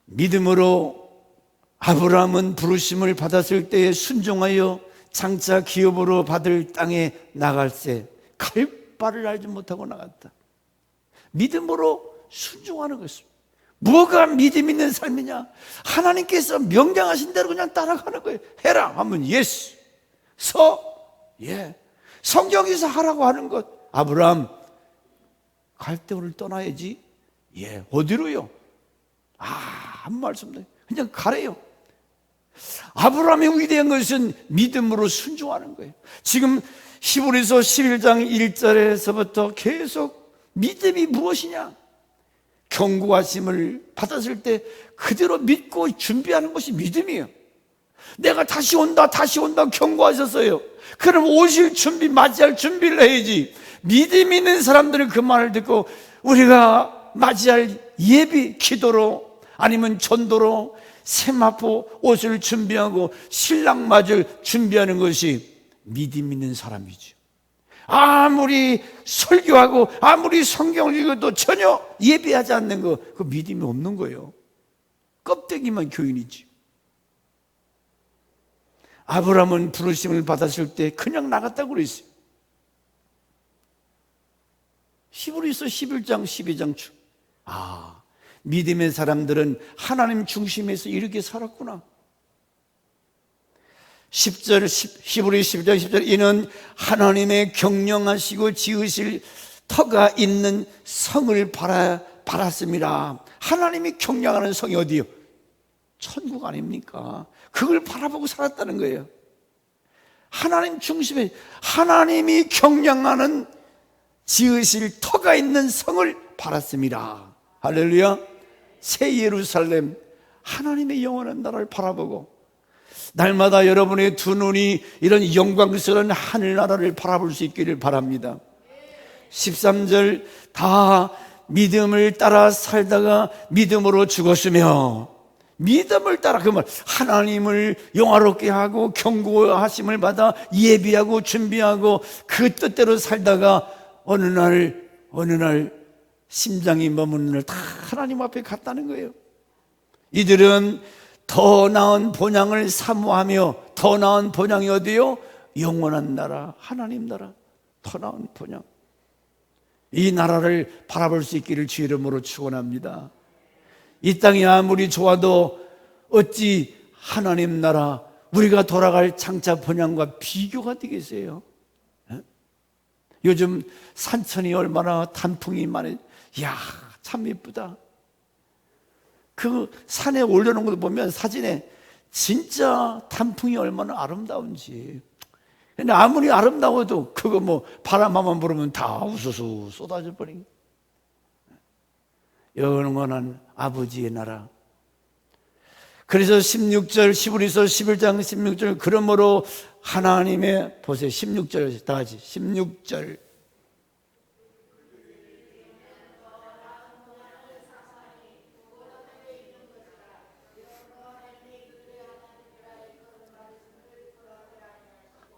믿음으로 아브라함은 부르심을 받았을 때에 순종하여 장차 기업으로 받을 땅에 나갈새 갈 바를 알지 못하고 나갔다. 믿음으로 순종하는 것입니다. 뭐가 믿음 있는 삶이냐? 하나님께서 명령하신 대로 그냥 따라가는 거예요. 해라 하면 예스, 예. 성경에서 하라고 하는 것. 아브라함, 갈대오를 떠나야지. 예. 어디로요? 아무 말씀 없네. 그냥 가래요. 아브라함의 위대한 것은 믿음으로 순종하는 거예요. 지금 히브리서 11장 1절에서부터 계속 믿음이 무엇이냐? 경고하심을 받았을 때 그대로 믿고 준비하는 것이 믿음이에요. 내가 다시 온다 경고하셨어요. 그럼 오실 준비, 맞이할 준비를 해야지. 믿음 있는 사람들은 그 말을 듣고 우리가 맞이할 예비, 기도로 아니면 전도로 세마포 옷을 준비하고 신랑 맞을 준비하는 것이 믿음 있는 사람이죠. 아무리 설교하고 아무리 성경을 읽어도 전혀 예배하지 않는 거, 그 믿음이 없는 거예요. 껍데기만 교인이지. 아브라함은 부르심을 받았을 때 그냥 나갔다고 그랬어요. 히브리서 11장 12장 믿음의 사람들은 하나님 중심에서 이렇게 살았구나. 10절, 히브리 12장 10절, 이는 하나님의 경영하시고 지으실 터가 있는 성을 바랐습니다. 하나님이 경영하는 성이 어디요? 천국 아닙니까? 그걸 바라보고 살았다는 거예요. 하나님 중심에, 하나님이 경영하는 지으실 터가 있는 성을 바랐습니다. 할렐루야. 새 예루살렘, 하나님의 영원한 나라를 바라보고 날마다 여러분의 두 눈이 이런 영광스러운 하늘나라를 바라볼 수 있기를 바랍니다. 13절, 다 믿음을 따라 살다가 믿음으로 죽었으며, 믿음을 따라, 그 말, 하나님을 영화롭게 하고 경고하심을 받아 예비하고 준비하고 그 뜻대로 살다가 어느 날 심장이 머무는 날 다 하나님 앞에 갔다는 거예요. 이들은 더 나은 본향을 사모하며, 더 나은 본향이 어디요? 영원한 나라, 하나님 나라, 더 나은 본향. 이 나라를 바라볼 수 있기를 주 이름으로 축원합니다. 이 땅이 아무리 좋아도 어찌 하나님 나라, 우리가 돌아갈 장차 본향과 비교가 되겠어요? 요즘 산천이 얼마나 단풍이 많이, 이야 참 예쁘다. 그 산에 올려놓은 것을 보면 사진에 진짜 단풍이 얼마나 아름다운지. 근데 아무리 아름다워도 그거 뭐 바람만 불으면 다 우수수 쏟아져 버린. 영원한 아버지의 나라. 그래서 16절, 히브리서 11장 16절, 그러므로 하나님의, 보세요, 16절 다 같이 16절.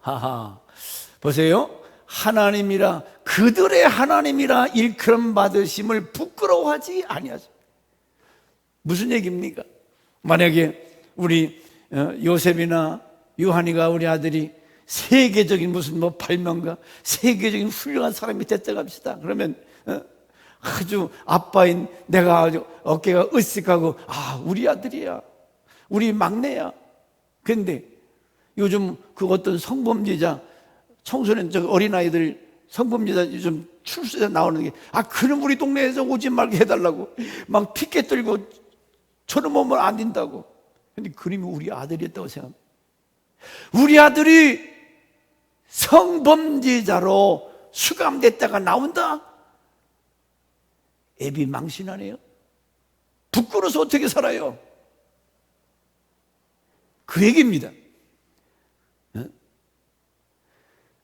하하, 보세요. 하나님이라, 그들의 하나님이라 일컬음 받으심을 부끄러워하지 아니하죠. 무슨 얘기입니까? 만약에 우리 요셉이나 요한이가, 우리 아들이 세계적인 무슨 뭐 발명가, 세계적인 훌륭한 사람이 됐다고 합시다. 그러면 아주 아빠인 내가 아주 어깨가 으쓱하고, 아, 우리 아들이야, 우리 막내야. 근데 요즘 그 어떤 성범죄자, 청소년, 어린아이들 성범죄자 요즘 출소자 나오는 게, 아, 그럼 우리 동네에서 오지 말게 해달라고 막 피켓 들고 저런 몸을 안 된다고. 근데 그림이 우리 아들이었다고 생각합니다. 우리 아들이 성범죄자로 수감됐다가 나온다? 애비 망신하네요. 부끄러워서 어떻게 살아요? 그 얘기입니다.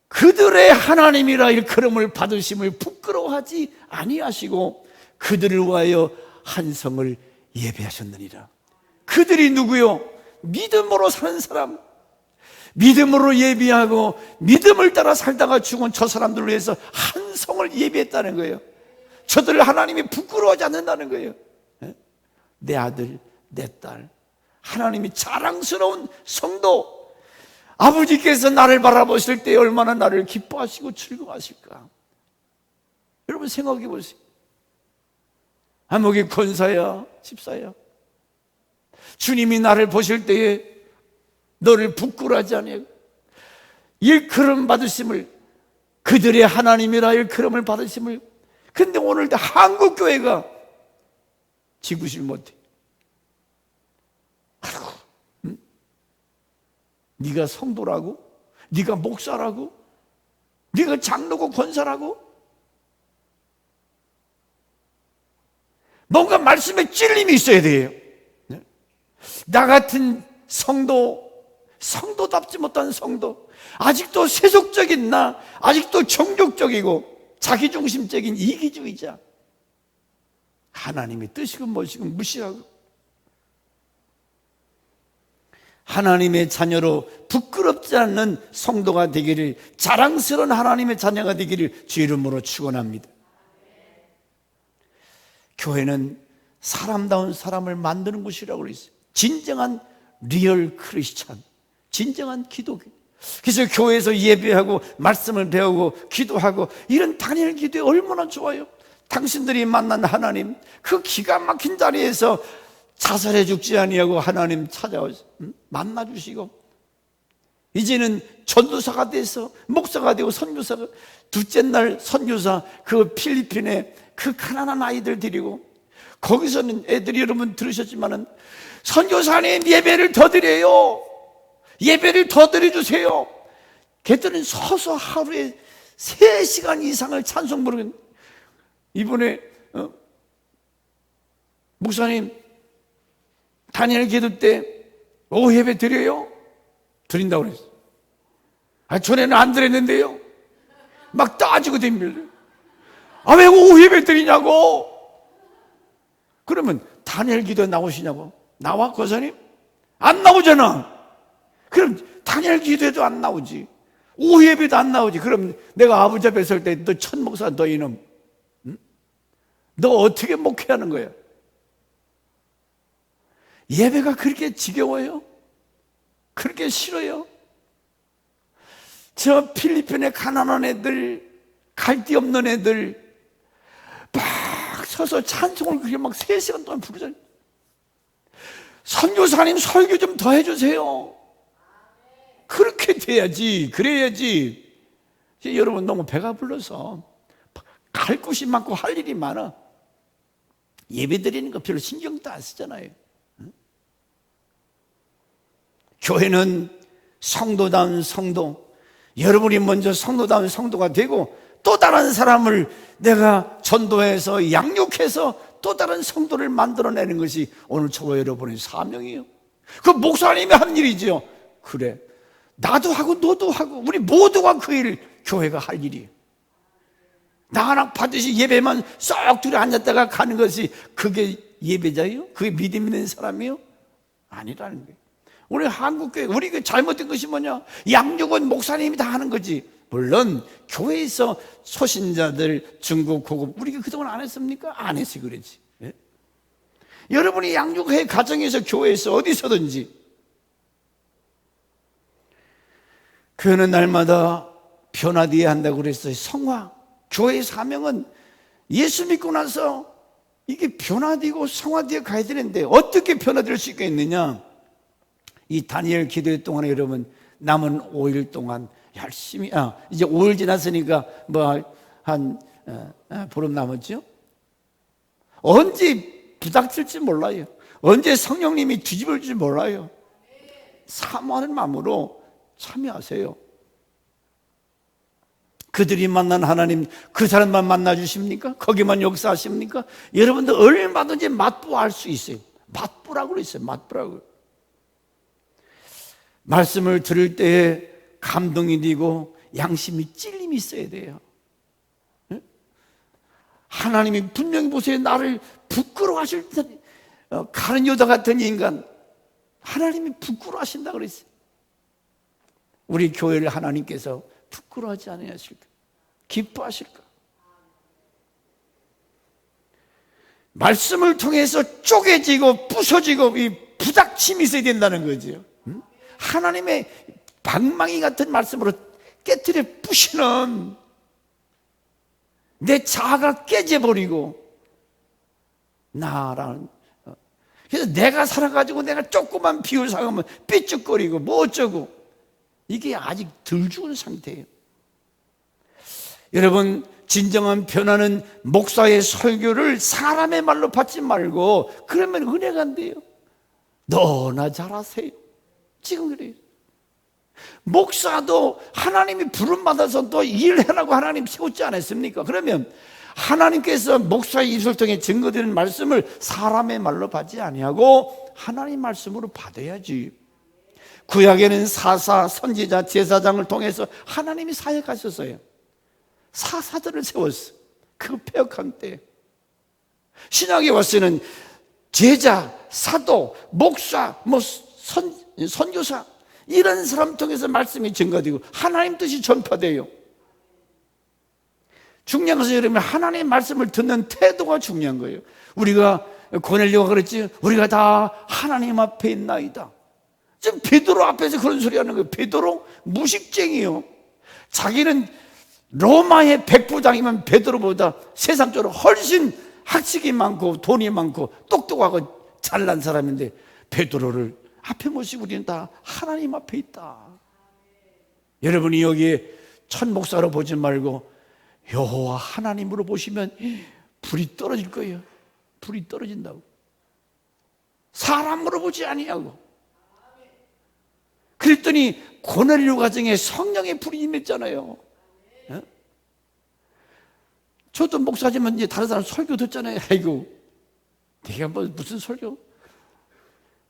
그들의 하나님이라 일컬음을 받으심을 부끄러워하지 아니하시고 그들을 위하여 한 성을 예배하셨느니라. 그들이 누구요? 믿음으로 사는 사람, 믿음으로 예비하고 믿음을 따라 살다가 죽은 저 사람들을 위해서 한 성을 예비했다는 거예요. 저들을 하나님이 부끄러워하지 않는다는 거예요. 내 아들, 내 딸, 하나님이 자랑스러운 성도, 아버지께서 나를 바라보실 때 얼마나 나를 기뻐하시고 즐거워하실까. 여러분 생각해 보세요. 아무개 권사야, 집사야, 주님이 나를 보실 때에 너를 부끄러워하지 아니하고 일컬음 받으심을, 그들의 하나님이라 일컬음을 받으심을. 근데 오늘도 한국교회가 지구실 못해. 네가 성도라고? 네가 목사라고? 네가 장로고 권사라고? 뭔가 말씀에 찔림이 있어야 돼요. 나 같은 성도, 성도답지 못한 성도, 아직도 세속적인 나, 아직도 종족적이고 자기중심적인 이기주의자, 하나님의 뜻이고 무엇이고 무시하고 하나님의 자녀로 부끄럽지 않는 성도가 되기를, 자랑스러운 하나님의 자녀가 되기를 주 이름으로 축원합니다. 교회는 사람다운 사람을 만드는 곳이라고 그랬어요. 진정한 리얼 크리스찬, 진정한 기독교. 그래서 교회에서 예배하고 말씀을 배우고 기도하고 이런 단일 기도에 얼마나 좋아요. 당신들이 만난 하나님, 그 기가 막힌 자리에서 자살해 죽지 아니하고 하나님 찾아오셔서 만나 주시고, 이제는 전도사가 돼서 목사가 되고 선교사가, 둘째 날 선교사 그 필리핀에 그 가난한 아이들 데리고, 거기서는 애들이 여러분 들으셨지만은 선교사님 예배를 더 드려요, 예배를 더 드려주세요. 걔들은 서서 하루에 3시간 이상을 찬송 부르는. 이번에 목사님 다니엘 기도 때 오후 예배 드려요? 드린다고 그랬어요. 아, 전에는 안 드렸는데요. 막 따지고 됩니다. 아, 왜 오후 예배 드리냐고. 그러면 다니엘 기도에 나오시냐고. 나와, 권사님? 안 나오잖아. 그럼 다니엘 기도에도 안 나오지, 오후 예배도 안 나오지. 그럼 내가 아버지 앞에 설 때 너 첫 목사, 너 이놈, 응? 너 어떻게 목회하는 거야? 예배가 그렇게 지겨워요? 그렇게 싫어요? 저 필리핀의 가난한 애들, 갈데 없는 애들 막 서서 찬송을 그렇게 막 3시간 동안 부르잖아요. 선교사님 설교 좀 더 해주세요. 그렇게 돼야지, 그래야지. 여러분 너무 배가 불러서 갈 곳이 많고 할 일이 많아. 예배 드리는 거 별로 신경도 안 쓰잖아요. 교회는 성도다운 성도, 여러분이 먼저 성도다운 성도가 되고 또 다른 사람을 내가 전도해서 양육해서 또 다른 성도를 만들어내는 것이 오늘 저와 여러분의 사명이에요. 그 목사님이 한 일이죠. 그래, 나도 하고 너도 하고 우리 모두가 그 일을 교회가 할 일이에요. 나 하나 받으시 예배만 쏙 둘이 앉았다가 가는 것이 그게 예배자예요? 그게 믿음 있는 사람이에요? 아니라는 거예요. 우리 한국교회, 우리가 잘못된 것이 뭐냐? 양육은 목사님이 다 하는 거지. 물론 교회에서 소신자들, 중고, 고급 우리가 그동안 안 했습니까? 안 해서 그러지. 예? 여러분이 양육회 가정에서 교회에서 어디서든지 교회는 날마다 변화되어야 한다고 그랬어요. 성화. 교회의 사명은 예수 믿고 나서 이게 변화되고 성화되어 가야 되는데 어떻게 변화될 수 있겠느냐? 이 다니엘 기도회 동안에 여러분 남은 5일 동안 열심히 이제 5일 지났으니까 보름 남았죠? 언제 부닥칠지 몰라요. 언제 성령님이 뒤집을지 몰라요. 사모하는 마음으로 참여하세요. 그들이 만난 하나님, 그 사람만 만나주십니까? 거기만 역사하십니까? 여러분들 얼마든지 맛보할 수 있어요. 맛보라고 그랬어요. 맛보라고. 말씀을 들을 때에 감동이 되고 양심이 찔림이 있어야 돼요. 하나님이 분명히 보세요. 나를 부끄러워하실 때 가는 여자 같은 인간 하나님이 부끄러워하신다고 그랬어요. 우리 교회를 하나님께서 부끄러워하지 않으실까? 기뻐하실까? 말씀을 통해서 쪼개지고 부서지고 이 부닥침이 있어야 된다는 거죠. 하나님의 방망이 같은 말씀으로 깨뜨려 부시는 내 자아가 깨져버리고 나라는 그래서 내가 살아가지고 내가 조그만 비유상하면 삐죽거리고 뭐 어쩌고 이게 아직 덜 죽은 상태예요. 여러분 진정한 변화는 목사의 설교를 사람의 말로 받지 말고 그러면 은혜가 안 돼요. 너나 잘하세요. 지금 그래요. 목사도 하나님이 부름받아서 또 일해라고 하나님 세웠지 않았습니까? 그러면 하나님께서 목사의 입술 통해 증거되는 말씀을 사람의 말로 받지 아니하고 하나님 말씀으로 받아야지. 구약에는 사사, 선지자, 제사장을 통해서 하나님이 사역하셨어요. 사사들을 세웠어요. 그 폐역한 때. 신약에 와서는 제자, 사도, 목사, 선교사 이런 사람 통해서 말씀이 증거되고 하나님 뜻이 전파돼요. 중요한 것은 여러분 하나님의 말씀을 듣는 태도가 중요한 거예요. 우리가 고넬료가 그랬지 우리가 다 하나님 앞에 있나이다. 지금 베드로 앞에서 그런 소리 하는 거예요. 베드로 무식쟁이요. 자기는 로마의 백부장이면 베드로보다 세상적으로 훨씬 학식이 많고 돈이 많고 똑똑하고 잘난 사람인데 베드로를 앞에 모시고 우리는 다 하나님 앞에 있다. 여러분이 여기에 첫 목사로 보지 말고 여호와 하나님으로 보시면 불이 떨어질 거예요. 불이 떨어진다고. 사람으로 보지 아니하고. 그랬더니 고넬료 가정에 성령의 불이 임했잖아요. 저도 목사지만 이제 다른 사람 설교 듣잖아요. 아이고, 내가 무슨 설교?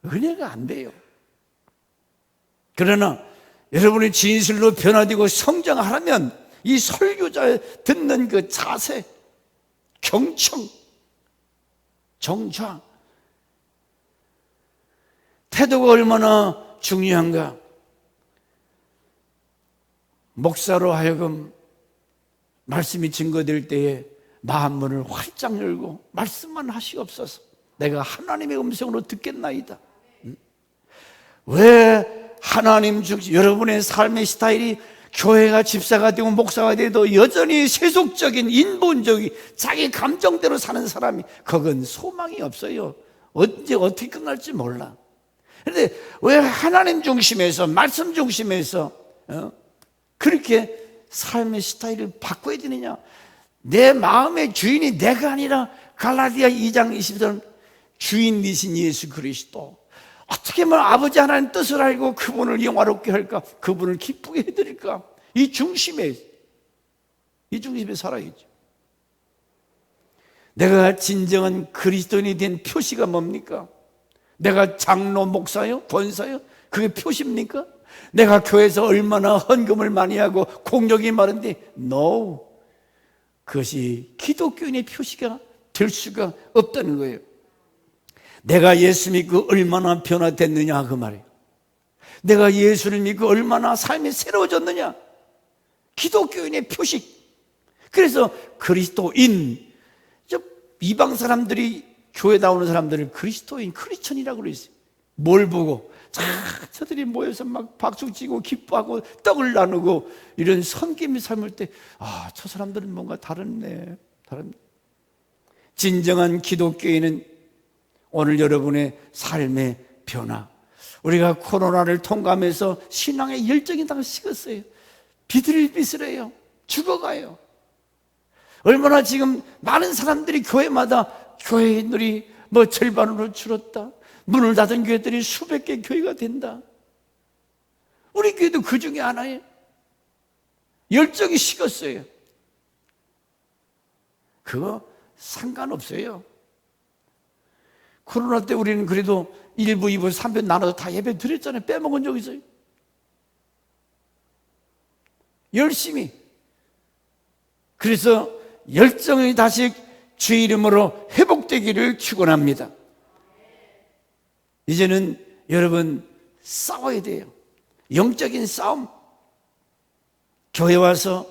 은혜가 안 돼요. 그러나 여러분이 진실로 변화되고 성장하려면 이 설교자 듣는 그 자세, 경청, 정좌, 태도가 얼마나 중요한가. 목사로 하여금 말씀이 증거될 때에 마음문을 활짝 열고 말씀만 하시옵소서. 내가 하나님의 음성으로 듣겠나이다. 왜 하나님 중심, 여러분의 삶의 스타일이 교회가 집사가 되고 목사가 돼도 여전히 세속적인 인본적인 자기 감정대로 사는 사람이 그건 소망이 없어요. 언제 어떻게 끝날지 몰라. 그런데 왜 하나님 중심에서 말씀 중심에서 그렇게 삶의 스타일을 바꿔야 되느냐? 내 마음의 주인이 내가 아니라 갈라디아 2장 20절 주인이신 예수 그리스도. 어떻게 하면 아버지 하나님 뜻을 알고 그분을 영화롭게 할까? 그분을 기쁘게 해드릴까? 이 중심에 살아야죠. 내가 진정한 그리스도인이 된 표시가 뭡니까? 내가 장로, 목사요? 권사요? 그게 표시입니까? 내가 교회에서 얼마나 헌금을 많이 하고 공력이 많은데 No, 그것이 기독교인의 표시가 될 수가 없다는 거예요. 내가 예수 믿고 얼마나 변화됐느냐 그 말이에요. 내가 예수를 믿고 얼마나 삶이 새로워졌느냐, 기독교인의 표식. 그래서 그리스도인, 이방 사람들이 교회 나오는 사람들을 그리스도인, 크리스천이라고 그랬어요. 뭘 보고? 저들이 모여서 막 박수치고 기뻐하고 떡을 나누고 이런 섬김의 삶을 때, 저 사람들은 뭔가 다르네. 진정한 기독교인은 오늘 여러분의 삶의 변화, 우리가 코로나를 통과하면서 신앙의 열정이 다 식었어요. 비틀비틀해요. 죽어가요. 얼마나 지금 많은 사람들이 교회마다 교회인들이 절반으로 줄었다, 문을 닫은 교회들이 수백 개 교회가 된다. 우리 교회도 그 중에 하나예요. 열정이 식었어요. 그거 상관없어요. 코로나 때 우리는 그래도 1부, 2부, 3부 나눠서 다 예배 드렸잖아요. 빼먹은 적 있어요. 열심히. 그래서 열정이 다시 주의 이름으로 회복되기를 축원합니다. 이제는 여러분 싸워야 돼요. 영적인 싸움. 교회 와서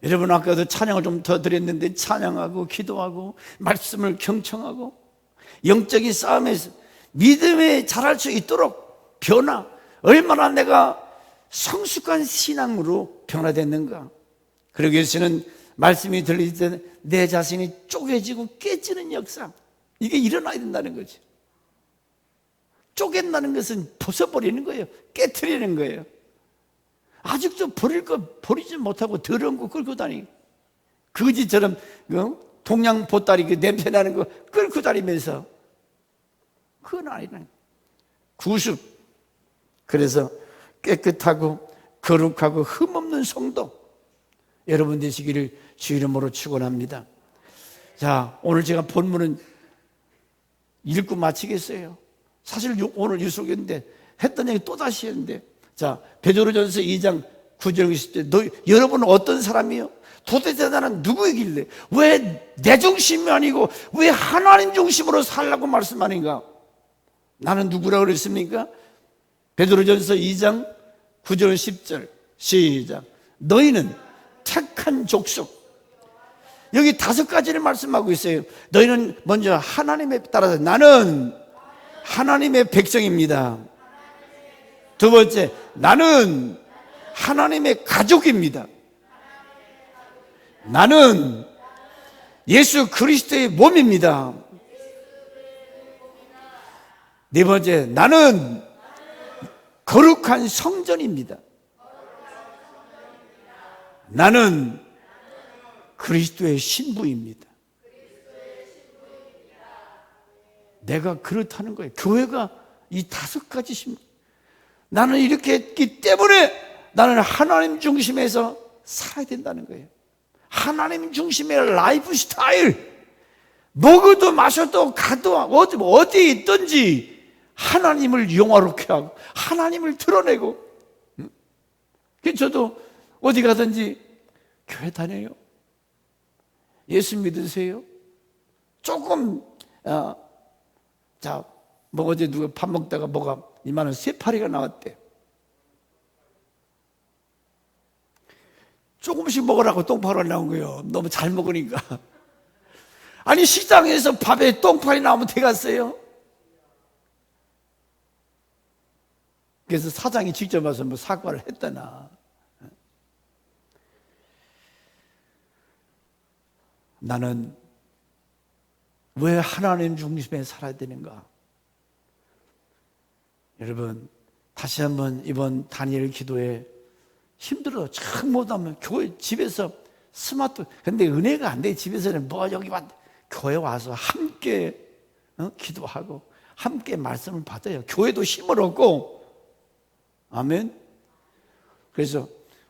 여러분 아까도 찬양을 좀 더 드렸는데 찬양하고 기도하고 말씀을 경청하고 영적인 싸움에서 믿음에 자랄 수 있도록 변화, 얼마나 내가 성숙한 신앙으로 변화됐는가. 그러기 위해서는 말씀이 들릴 때 내 자신이 쪼개지고 깨지는 역사, 이게 일어나야 된다는 거죠. 쪼갠다는 것은 벗어버리는 거예요. 깨트리는 거예요. 아직도 버릴 거 버리지 못하고 더러운 거 끌고 다니고, 거지처럼 동양 보따리 그 냄새 나는 거 끌고 다니면서, 그건 아니라 구습. 그래서 깨끗하고 거룩하고 흠없는 성도 여러분 되시기를 주 이름으로 축원합니다. 자, 오늘 제가 본문은 읽고 마치겠어요. 사실 오늘 유속인데 했던 얘기 또 다시 했는데, 자, 베드로전서 2장 9절 10절 너 여러분은 어떤 사람이요? 도대체 나는 누구이길래 왜 내 중심이 아니고 왜 하나님 중심으로 살라고 말씀하는가? 나는 누구라고 그랬습니까? 베드로전서 2장 9절 10절 시작. 너희는 택한 족속. 여기 5가지를 말씀하고 있어요. 너희는 먼저 하나님에 따라서 나는 하나님의 백성입니다. 두 번째, 나는 하나님의 가족입니다. 나는 예수 그리스도의 몸입니다. 네 번째, 나는 거룩한 성전입니다. 나는 그리스도의 신부입니다. 내가 그렇다는 거예요. 교회가 이 5가지입니다. 나는 이렇게 했기 때문에 나는 하나님 중심에서 살아야 된다는 거예요. 하나님 중심의 라이프 스타일. 먹어도 마셔도 가도 어디에 있든지 하나님을 영화롭게 하고 하나님을 드러내고. 그래서 저도 어디 가든지 교회 다녀요. 예수 믿으세요? 조금 어제 누가 밥 먹다가 뭐가 이만한 쇠파리가 나왔대. 조금씩 먹으라고 똥파리가 나온 거예요. 너무 잘 먹으니까. 아니, 식당에서 밥에 똥파리 나오면 되겠어요? 그래서 사장이 직접 와서 사과를 했다나. 나는 왜 하나님 중심에 살아야 되는가? 여러분, 다시 한번 이번 다니엘 기도에 힘들어 참 못하면 교회 집에서 근데 은혜가 안 돼. 집에서는 뭐 여기 교회 와서 함께 기도하고 함께 말씀을 받아요. 교회도 힘을 얻고. 아멘. 그래서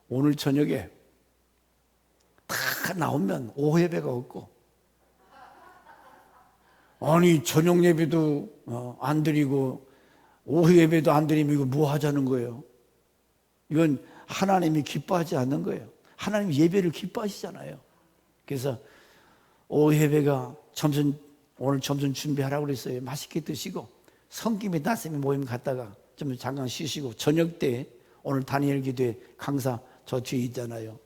오늘 저녁에 다 나오면 오해배가 없고, 아니 저녁 예배도 안 드리고 오후 예배도 안 드리면 이거 뭐 하자는 거예요? 이건 하나님이 기뻐하지 않는 거예요. 하나님 예배를 기뻐하시잖아요. 그래서 오후 예배가 오늘 점심 준비하라고 그랬어요. 맛있게 드시고 성김에 낮샘에 모임 갔다가 좀 잠깐 쉬시고, 저녁 때 오늘 다니엘 기도회 강사 저 뒤에 있잖아요.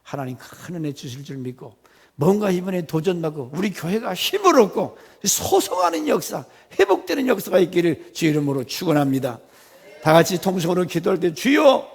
하나님 큰 은혜 주실 줄 믿고 뭔가 이번에 도전받고 우리 교회가 힘을 얻고 소송하는 역사, 회복되는 역사가 있기를 주 이름으로 축원합니다. 다 같이 통성으로 기도할 때 주여